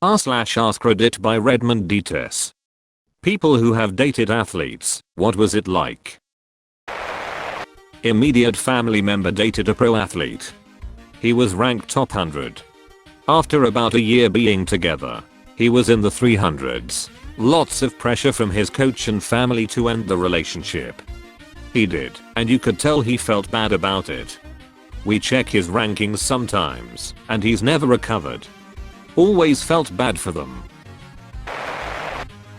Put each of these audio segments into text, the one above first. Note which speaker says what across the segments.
Speaker 1: r/AskReddit by Redmond Dts. People who have dated athletes, what was it like? Immediate family member dated a pro athlete. He was ranked top 100. After about a year being together, he was in the 300s. Lots of pressure from his coach and family to end the relationship. He did, and you could tell he felt bad about it. We check his rankings sometimes, and he's never recovered. Always felt bad for them.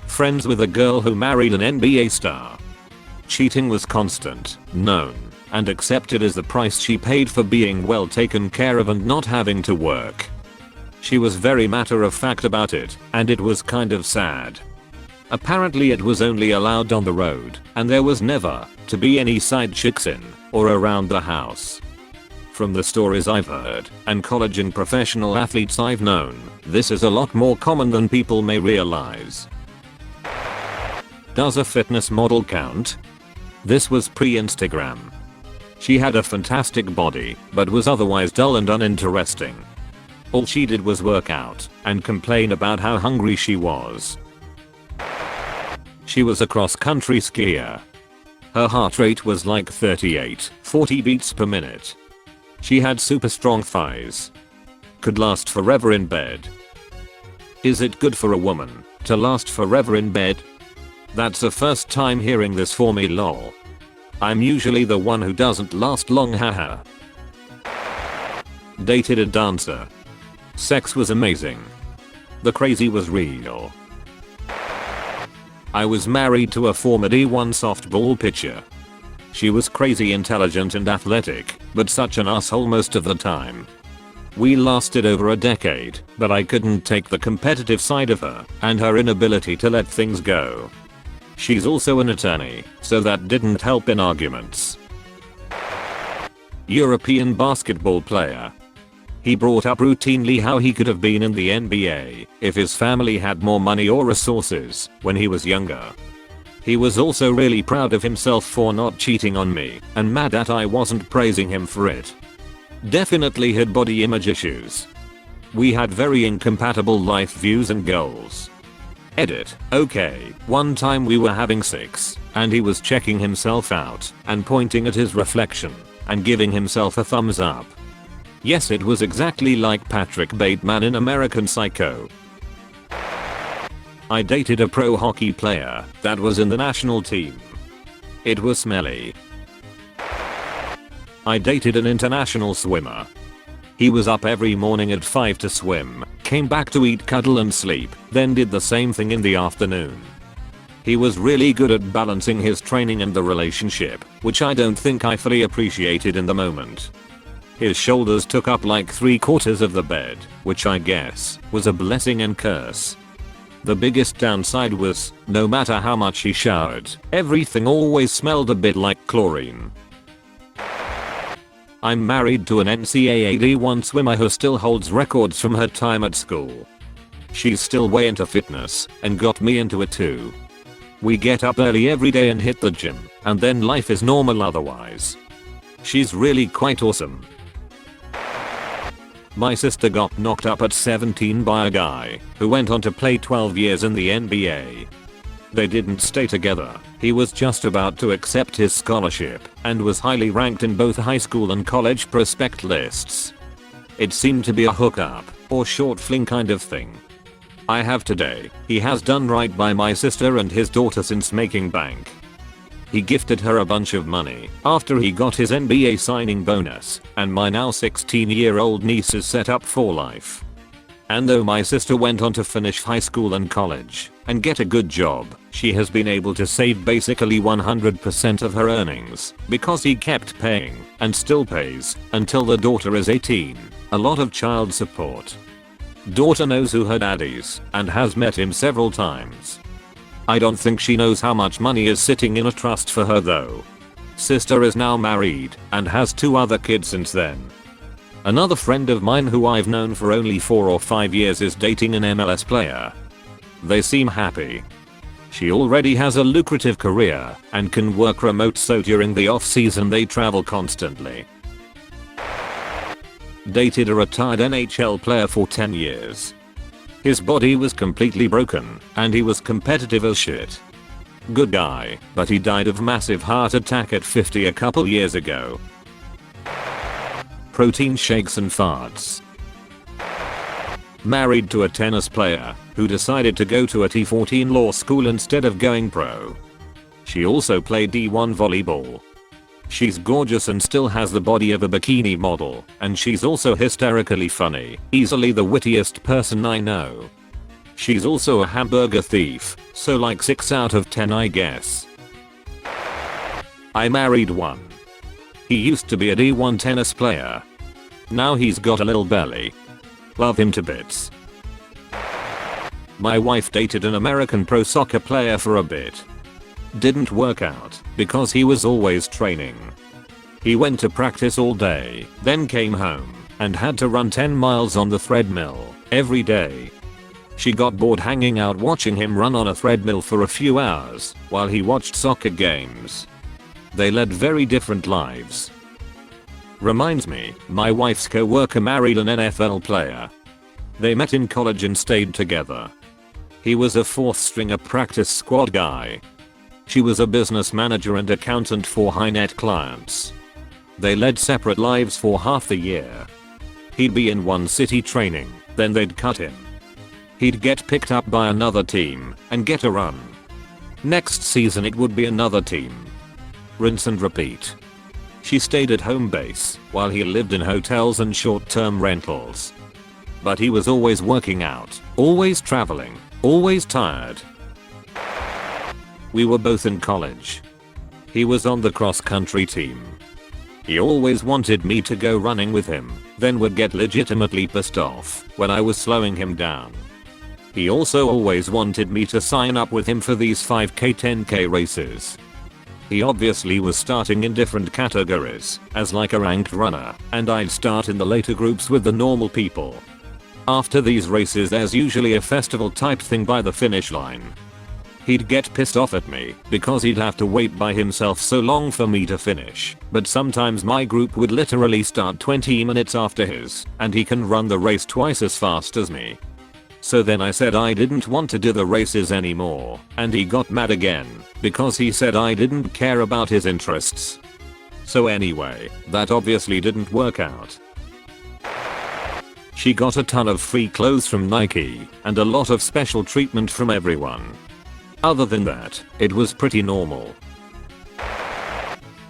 Speaker 1: Friends with a girl who married an NBA star. Cheating was constant, known, and accepted as the price she paid for being well taken care of and not having to work. She was very matter of fact about it, and it was kind of sad. Apparently it was only allowed on the road, and there was never to be any side chicks in or around the house. From the stories I've heard, and college and professional athletes I've known, this is a lot more common than people may realize. Does a fitness model count? This was pre-Instagram. She had a fantastic body, but was otherwise dull and uninteresting. All she did was work out and complain about how hungry she was. She was a cross-country skier. Her heart rate was like 38-40 beats per minute. She had super strong thighs. Could last forever in bed. Is it good for a woman to last forever in bed? That's the first time hearing this for me, lol. I'm usually the one who doesn't last long, haha. Dated a dancer. Sex was amazing. The crazy was real. I was married to a former D1 softball pitcher. She was crazy intelligent and athletic, but such an asshole most of the time. We lasted over a decade, but I couldn't take the competitive side of her and her inability to let things go. She's also an attorney, so that didn't help in arguments. European basketball player. He brought up routinely how he could have been in the NBA if his family had more money or resources when he was younger. He was also really proud of himself for not cheating on me and mad that I wasn't praising him for it. Definitely had body image issues. We had very incompatible life views and goals. Edit. Okay, one time we were having sex, and he was checking himself out and pointing at his reflection and giving himself a thumbs up. Yes, it was exactly like Patrick Bateman in American Psycho. I dated a pro hockey player that was in the national team. It was smelly. I dated an international swimmer. He was up every morning at 5 to swim, came back to eat, cuddle and sleep, then did the same thing in the afternoon. He was really good at balancing his training and the relationship, which I don't think I fully appreciated in the moment. His shoulders took up like 3/4 of the bed, which I guess was a blessing and curse. The biggest downside was, no matter how much he showered, everything always smelled a bit like chlorine. I'm married to an NCAA D1 swimmer who still holds records from her time at school. She's still way into fitness and got me into it too. We get up early every day and hit the gym, and then life is normal otherwise. She's really quite awesome. My sister got knocked up at 17 by a guy who went on to play 12 years in the NBA. They didn't stay together. He was just about to accept his scholarship and was highly ranked in both high school and college prospect lists. It seemed to be a hookup or short fling kind of thing. I have today. He has done right by my sister and his daughter since making bank. He gifted her a bunch of money after he got his NBA signing bonus, and my now 16-year-old niece is set up for life. And though my sister went on to finish high school and college and get a good job, she has been able to save basically 100% of her earnings because he kept paying and still pays until the daughter is 18. A lot of child support. Daughter knows who her dad is and has met him several times. I don't think she knows how much money is sitting in a trust for her though. Sister is now married and has 2 other kids since then. Another friend of mine who I've known for only 4 or 5 years is dating an MLS player. They seem happy. She already has a lucrative career and can work remote, so during the off season they travel constantly. Dated a retired NHL player for 10 years. His body was completely broken, and he was competitive as shit. Good guy, but he died of massive heart attack at 50 a couple years ago. Protein shakes and farts. Married to a tennis player who decided to go to a T14 law school instead of going pro. She also played D1 volleyball. She's gorgeous and still has the body of a bikini model, and she's also hysterically funny, easily the wittiest person I know. She's also a hamburger thief, so like 6 out of 10 I guess. I married one. He used to be a D1 tennis player. Now he's got a little belly. Love him to bits. My wife dated an American pro soccer player for a bit. Didn't work out because he was always training. He went to practice all day, then came home and had to run 10 miles on the treadmill every day. She got bored hanging out watching him run on a treadmill for a few hours while he watched soccer games. They led very different lives. Reminds me, my wife's co-worker married an NFL player. They met in college and stayed together. He was a 4th stringer practice squad guy. She was a business manager and accountant for high-net clients. They led separate lives for half the year. He'd be in one city training, then they'd cut him. He'd get picked up by another team and get a run. Next season it would be another team. Rinse and repeat. She stayed at home base while he lived in hotels and short-term rentals. But he was always working out, always traveling, always tired. We were both in college. He was on the cross-country team. He always wanted me to go running with him, then would get legitimately pissed off when I was slowing him down. He also always wanted me to sign up with him for these 5k 10k races. He obviously was starting in different categories as like a ranked runner, and I'd start in the later groups with the normal people. After these races there's usually a festival type thing by the finish line. He'd get pissed off at me because he'd have to wait by himself so long for me to finish, but sometimes my group would literally start 20 minutes after his, and he can run the race twice as fast as me. So then I said I didn't want to do the races anymore, and he got mad again because he said I didn't care about his interests. So anyway, that obviously didn't work out. She got a ton of free clothes from Nike and a lot of special treatment from everyone. Other than that, it was pretty normal.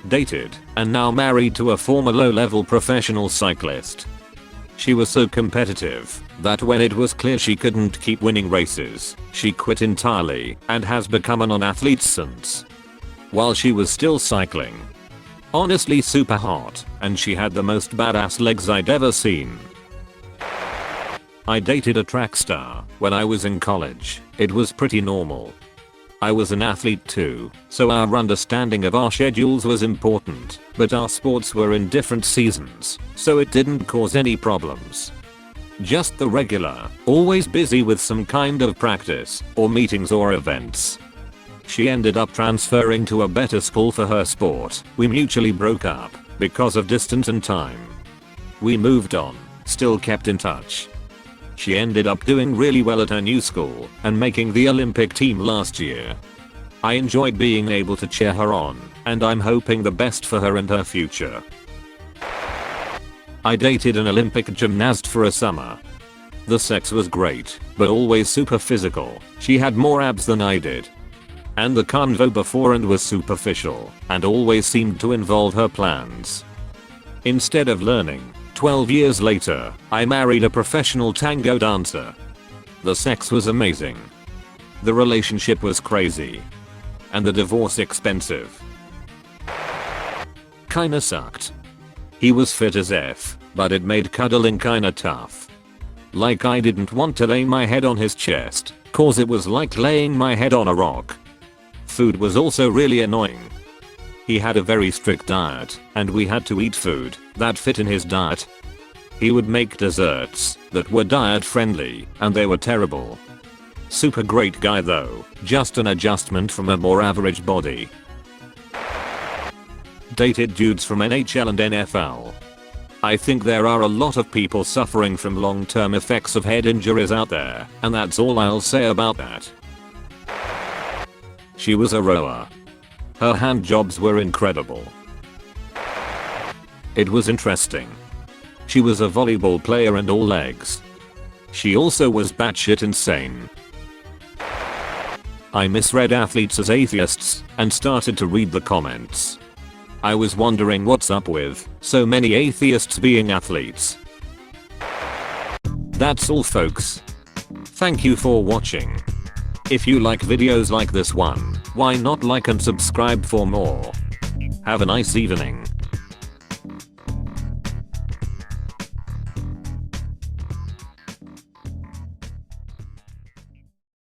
Speaker 1: Dated, and now married to a former low-level professional cyclist. She was so competitive that when it was clear she couldn't keep winning races, she quit entirely and has become a non-athlete since. While she was still cycling. Honestly super hot, and she had the most badass legs I'd ever seen. I dated a track star when I was in college. It was pretty normal. I was an athlete too, so our understanding of our schedules was important, but our sports were in different seasons, so it didn't cause any problems. Just the regular, always busy with some kind of practice, or meetings or events. She ended up transferring to a better school for her sport. We mutually broke up because of distance and time. We moved on, still kept in touch. She ended up doing really well at her new school and making the Olympic team last year. I enjoyed being able to cheer her on, and I'm hoping the best for her and her future. I dated an Olympic gymnast for a summer. The sex was great, but always super physical. She had more abs than I did. And the convo beforehand was superficial and always seemed to involve her plans. Instead of learning, 12 years later, I married a professional tango dancer. The sex was amazing. The relationship was crazy. And the divorce expensive. Kinda sucked. He was fit as F, but it made cuddling kinda tough. Like I didn't want to lay my head on his chest, cause it was like laying my head on a rock. Food was also really annoying. He had a very strict diet, and we had to eat food that fit in his diet. He would make desserts that were diet friendly, and they were terrible. Super great guy though, just an adjustment from a more average body. Dated dudes from NHL and NFL. I think there are a lot of people suffering from long-term effects of head injuries out there, and that's all I'll say about that. She was a rower. Her hand jobs were incredible. It was interesting. She was a volleyball player and all legs. She also was batshit insane. I misread athletes as atheists and started to read the comments. I was wondering what's up with so many atheists being athletes. That's all folks. Thank you for watching. If you like videos like this one, why not like and subscribe for more? Have a nice evening.